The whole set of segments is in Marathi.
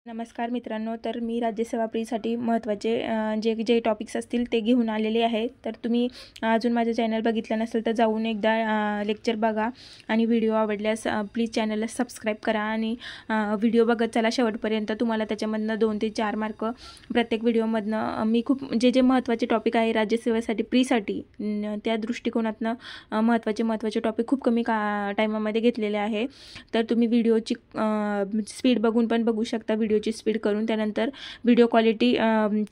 नमस्कार मित्रांनो, तर मी राज्यसेवा प्रीसाठी महत्त्वाचे जे टॉपिक्स असतील ते घेऊन आलेले आहे। तर तुम्ही अजून माझं चॅनल बघितलं नसेल तर जाऊन एकदा लेक्चर बघा आणि व्हिडिओ आवडल्यास प्लीज चॅनलला सबस्क्राईब करा आणि व्हिडिओ बघत चला शेवटपर्यंत। तुम्हाला त्याच्यामधनं 2 ते 4 मार्क प्रत्येक व्हिडिओमधनं मी खूप जे महत्त्वाचे टॉपिक आहे राज्यसेवेसाठी प्रीसाठी त्या दृष्टिकोनातनं महत्त्वाचे टॉपिक खूप कमी टाईमामध्ये घेतलेले आहे। तर तुम्ही व्हिडिओची स्पीड बघून पण बघू शकता, व्हिडिओची स्पीड करून। त्यानंतर व्हिडिओ क्वालिटी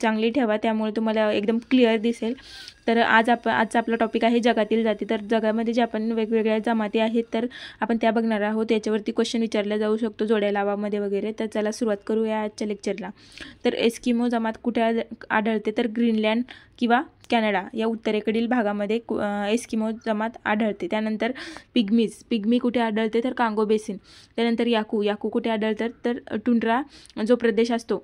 चांगली ठेवा, त्यामुळे तुम्हाला एकदम क्लिअर दिसेल। तर आजचा आपला टॉपिक आहे जगातील जाती। तर जगामध्ये जे आपण वेगवेगळ्या जमाती आहेत तर आपण त्या बघणार आहोत। याच्यावरती क्वेश्चन विचारला जाऊ शकतो जोड्या लावामध्ये वगैरे। तर चला सुरुवात करूया आजच्या लेक्चरला। तर एस्किमो जमात कुठे आढळते? तर ग्रीनलँड किंवा कॅनडा या उत्तरेकडील भागामध्ये एस्किमो जमात आढळते। त्यानंतर पिग्मी कुठे आढळते? तर कांगो बेसिन। त्यानंतर याकू कुठे आढळतात? तर टुंड्रा जो प्रदेश असतो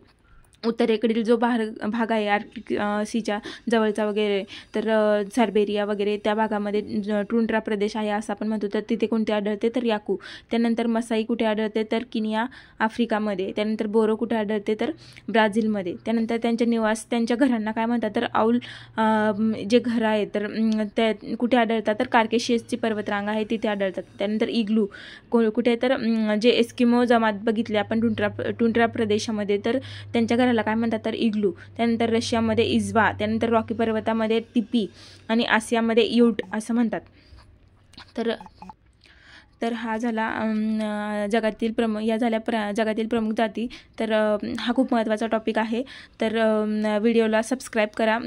उत्तरेकडील जो भाग आहे आर्क्टिक सीच्या जवळचा वगैरे, तर सायबेरिया वगैरे त्या भागामध्ये टुंड्रा प्रदेश आहे असं आपण म्हणतो। तर तिथे कोणते आढळते? तर याकू। त्यानंतर मसाई कुठे आढळते? तर किनिया आफ्रिकामध्ये। त्यानंतर बोरो कुठे आढळते? तर ब्राझीलमध्ये। त्यानंतर त्यांच्या घरांना काय म्हणतात? तर औल जे घर आहे तर त्या कुठे आढळतात? तर कार्केशियसची पर्वतरांग आहे तिथे आढळतात। त्यानंतर इग्लू कुठे? तर जे एस्किमो जमात बघितले आपण टुंड्रा प्रदेशामध्ये, तर त्यांच्या घराला काय म्हणतात? तर इग्लू। त्यानंतर रशियामध्ये इज्वा, त्यानंतर रॉकी पर्वतामध्ये तिपी आणि आशियामध्ये यूट असं म्हणतात। तर हा झाला जगातील प्रमुख जाती। तर हा खूप महत्त्वाचा टॉपिक आहे। तर व्हिडिओला सबस्क्राईब करा,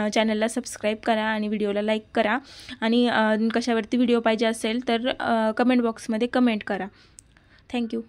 चॅनलला सबस्क्राईब करा आणि व्हिडिओला लाईक करा आणि कशावरती व्हिडिओ पाहिजे असेल तर कमेंट बॉक्समध्ये कमेंट करा। थँक्यू।